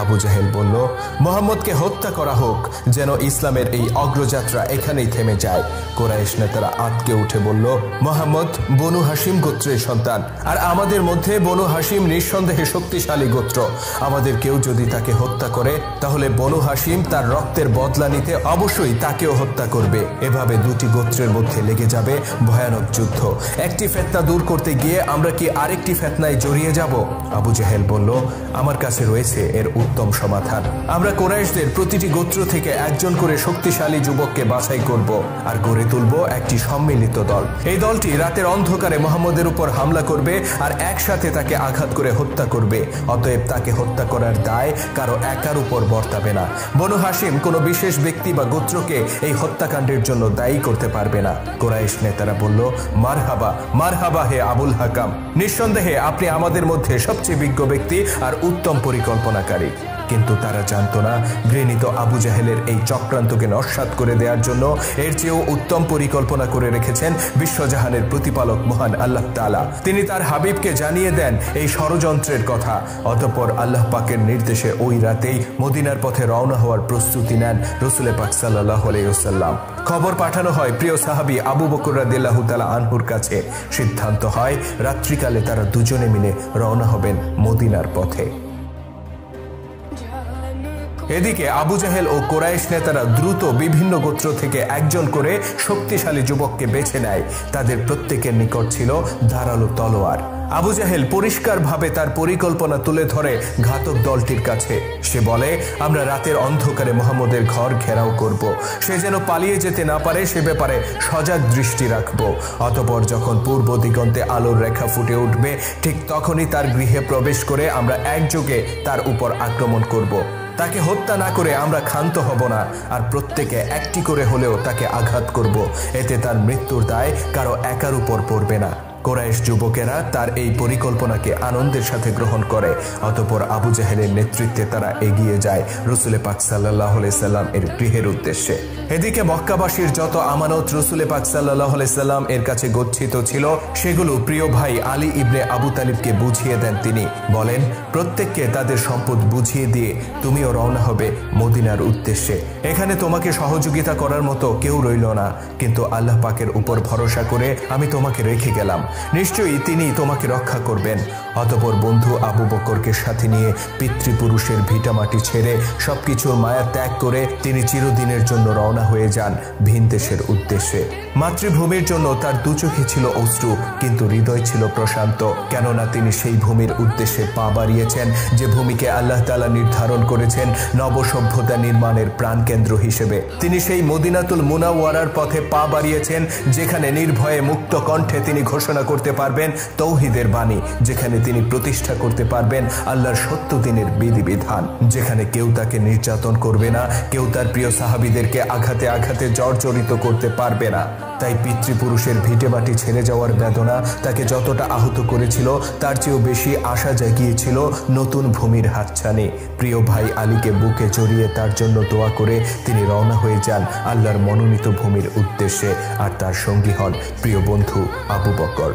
আবু জাহেল বলল, মুহাম্মদকে হত্যা করা হোক, যেন ইসলামের এই অগ্রযাত্রা এখানেই থেমে যায়। কুরাইশ নেতারা আঁতকে উঠে বলল, মুহাম্মদ বনু হাশিম গোত্রের সন্তান, আর আমাদের মধ্যে বনু হাশিম নিঃসন্দেহে শক্তিশালী গোত্র। আমাদের কেউ যদি তাকে হত্যা করে, তাহলে বনু হাশিম তার রক্তের বদলা নিতে অবশ্যই তাকেও হত্যা করবে। এভাবে দুটি গোত্রের মধ্যে লেগে যাবে ভয়ানক যুদ্ধ। একটি ফিতনা দূর করতে গিয়ে আমরা কি আরেকটি ফিতনায় জড়িয়ে যাব? আবু জাহেল বলল, আমার কাছে রয়েছে এর উত্তম সমাধান। আমরা কুরাইশদের প্রতিটি গোত্র থেকে একজন করে শক্তিশালী যুবককে বাছাই করব আর গড়ে তুলব একটি সম্মিলিত দল। এই দলটি রাতের অন্ধকারে মুহাম্মদের উপর হামলা করবে আর একসাথে তাকে আঘাত করে হত্যা করবে। অতএব তাকে হত্যা করার দায় কারো একার উপর বর্তাবে না। বনু হাশিম কোনো বিশেষ ব্যক্তি বা গোত্রকে এই হত্যাকাণ্ডের জন্য দায়ী করতে পারবে না। কুরাইশ নেতারা বলল, মারহাবা মারহাবা হে আবুল হাকাম, নিঃসন্দেহে আপনি আমাদের মধ্যে সবচেয়ে বিজ্ঞ ব্যক্তি আর উত্তম পরিকল্পনাকারী। কিন্তু তারা জানত না, ঘৃণিত আবু জাহেলের এই চক্রান্তকে নস্যাৎ করে দেওয়ার জন্য এর চেয়েও উত্তম পরিকল্পনা করে রেখেছেন বিশ্বজাহানের প্রতিপালক মহান আল্লাহ তাআলা। তিনি তার হাবিবকে জানিয়ে দেন এই ষড়যন্ত্রের কথা। অতঃপর আল্লাহ পাকের নির্দেশে ওই রাতেই মদিনার পথে রওনা হওয়ার প্রস্তুতি নেন রাসূল পাক সাল্লাল্লাহু আলাইহি ওয়াসাল্লাম। খবর পাঠানো হয় প্রিয় সাহাবী আবু বকর রাদিয়াল্লাহু তাআলা আনহুর কাছে। সিদ্ধান্ত হয় রাত্রিকালে তারা দুজনে মিলে রওনা হবেন মদিনার পথে। এদিকে আবু জাহেল ও কুরাইশ নেতারা দ্রুত বিভিন্ন গোত্র থেকে একজন করে শক্তিশালী যুবককে বেছে নেয়। তাদের প্রত্যেকের নিকট ছিল ধারালো তলোয়ার। আবু জাহেল পরিষ্কারভাবে তার পরিকল্পনা তুলে ধরে ঘাতক দলটির কাছে। সে বলে, আমরা রাতের অন্ধকারে মুহাম্মদের ঘর ঘেরাও করব। সে যেন পালিয়ে যেতে না পারে সে ব্যাপারে সজাগ দৃষ্টি রাখব। অতঃপর যখন পূর্ব দিগন্তে আলোর রেখা ফুটে উঠবে, ঠিক তখনই তার গৃহে প্রবেশ করে আমরা একযোগে তার উপর আক্রমণ করব। তাকে হত্যা না করে আমরা ক্ষান্ত হব না, আর প্রত্যেকে একটি করে হলেও তাকে আঘাত করব। এতে তার মৃত্যুর দায় কারো একার উপর পড়বে না। কুরাইশ যুবকেরা তার এই পরিকল্পনাকে আনন্দের সাথে গ্রহণ করে। অতঃপর আবু জাহেলের নেতৃত্বে তারা এগিয়ে যায় রাসূল পাক সাল্লাল্লাহু আলাইহি সাল্লাম এর গৃহের উদ্দেশ্যে। এদিকে মক্কাবাসীর যত আমানত রাসূল পাক সাল্লাল্লাহু আলাইহি সাল্লাম এর কাছে গচ্ছিত ছিল, সেগুলো প্রিয় ভাই আলী ইবনে আবু তালিবকে বুঝিয়ে দেন। তিনি বলেন, প্রত্যেককে তাদের সম্পদ বুঝিয়ে দিয়ে তুমিও রওনা হবে মদিনার উদ্দেশ্যে। এখানে তোমাকে সহযোগিতা করার মতো কেউ রইল না, কিন্তু আল্লাহ পাকের উপর ভরসা করে আমি তোমাকে রেখে গেলাম। নিশ্চয়ই তিনি তোমাকে রক্ষা করবেন। অতঃপর বন্ধু আবু বকরকে সাথে নিয়ে পিতৃপুরুষের ভিটামাটি ছেড়ে সবকিছুর মায়া ত্যাগ করে তিনি চিরদিনের জন্য রওনা হয়ে যান ভিন দেশের উদ্দেশ্যে। মাতৃভূমির জন্য তার দুচোখে ছিল অশ্রু, কিন্তু হৃদয় ছিল প্রশান্ত, কেননা তিনি সেই ভূমির উদ্দেশ্যে পা বাড়িয়েছেন যে ভূমিকে আল্লাহ তাআলা নির্ধারণ করেছেন নবসভ্যতা নির্মাণের প্রাণকেন্দ্র হিসেবে। তিনি সেই মদিনাতুল মুনাওয়ারার পথে পা বাড়িয়েছেন, যেখানে নির্ভয়ে মুক্ত কণ্ঠে তিনি ঘোষণা করতে পারবেন তৌহিদের বাণী, যেখানে তিনি প্রতিষ্ঠা করতে পারবেন আল্লাহর সত্য দিনের বিধিবিধান, যেখানে কেউ তাকে নির্যাতন করবে না, কেউ তার প্রিয় সাহাবীদেরকে আঘাতে আঘাতে জর্জরিত করতে পারবে না। তাই পিতৃপুরুষের ভিটেমাটি ছেড়ে যাওয়ার বেদনা তাকে যতটা আহত করেছিল, তার চেয়েও বেশি আশা জাগিয়েছিল নতুন ভূমির হাতছানি। প্রিয় ভাই আলীকে বুকে জড়িয়ে তার জন্য দোয়া করে তিনি রওনা হয়ে যান আল্লাহর মনোনীত ভূমির উদ্দেশ্যে, আর তার সঙ্গী হন প্রিয় বন্ধু আবু বকর।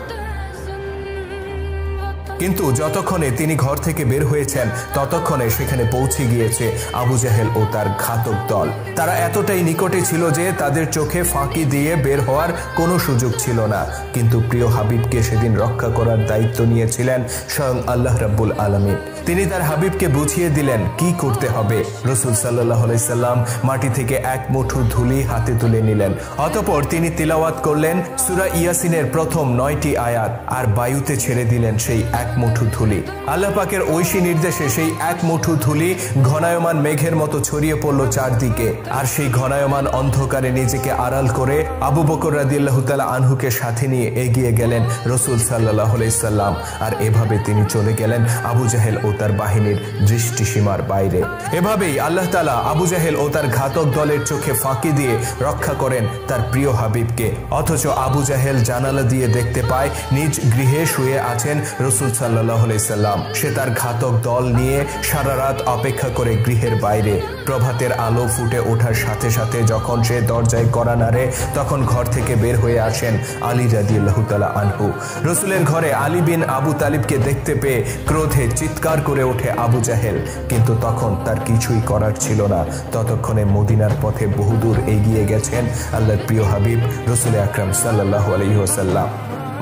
কিন্তু যতক্ষণে তিনি ঘর থেকে বের হয়েছেন, ততক্ষণে সেখানে পৌঁছে গিয়েছে আবু জাহেল ও তার ঘাতক দল। তারা এতটাই নিকটে ছিল যে তাদের চোখে ফাঁকি দিয়ে বের হওয়ার কোনো সুযোগ ছিল না। কিন্তু প্রিয় হাবিবকে সেদিন রক্ষা করার দায়িত্ব নিয়েছিলেন স্বয়ং আল্লাহ রাব্বুল আলামিন। তিনি তার হাবিবকে বুঝিয়ে দিলেন কি করতে হবে। রাসূল সাল্লাল্লাহু আলাইহি সাল্লাম মাটি থেকে এক মুঠো ধুলি হাতে তুলে নিলেন। অতঃপর তিনি তিলাওয়াত করলেন সূরা ইয়াসিনের প্রথম 9টি আয়াত, আর বায়ুতে ছেড়ে দিলেন সেই এক মুঠো ধুলি। আল্লাহ পাকের ঐশী নির্দেশে সেই এক মুঠো ধুলি ঘনায়মান মেঘের মতো ছড়িয়ে পড়ল চারদিকে। আর সেই ঘনায়মান অন্ধকারে নিজেকে আড়াল করে আবু বকর রাদিয়াল্লাহু তাআলা আনহুকে সাথে নিয়ে এগিয়ে গেলেন রাসূল সাল্লাল্লাহু আলাইহি সাল্লাম। আর এভাবে তিনি চলে গেলেন আবু জাহেল ও তার বাহিনীর দৃষ্টিসীমার বাইরে। এভাবেই আল্লাহ তাআলা আবু জাহেল ও তার ঘাতক দলের চোখে ফাঁকি দিয়ে রক্ষা করেন তার প্রিয় হাবিবকে। অথচ আবু জাহেল জানালা দিয়ে দেখতে পায় নিজ গৃহে শুয়ে আছেন রাসূল সাল্লাল্লাহু আলাইহি সাল্লাম। সে তার ঘাতক দল নিয়ে সারা রাত অপেক্ষা করে গৃহের বাইরে। প্রভাতের আলো ফুটে ওঠার সাথে সাথে যখন সে দরজায় কড়া নাড়ে, তখন ঘর থেকে বের হয়ে আসেন আলী রাদিয়াল্লাহু তাআলা আনহু। রাসূলের ঘরে আলী বিন আবু তালিবকে দেখতে পেয়ে ক্রোধে চিৎকার করে ওঠে আবু জাহেল, কিন্তু তখন তার কিছুই করার ছিল না। ততক্ষণে মদিনার পথে বহুদূর এগিয়ে গেছেন আল্লাহর প্রিয় হাবিব রাসূল আকরাম সাল্লাল্লাহু আলাইহি ওয়াসাল্লাম।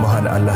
মহান আল্লাহ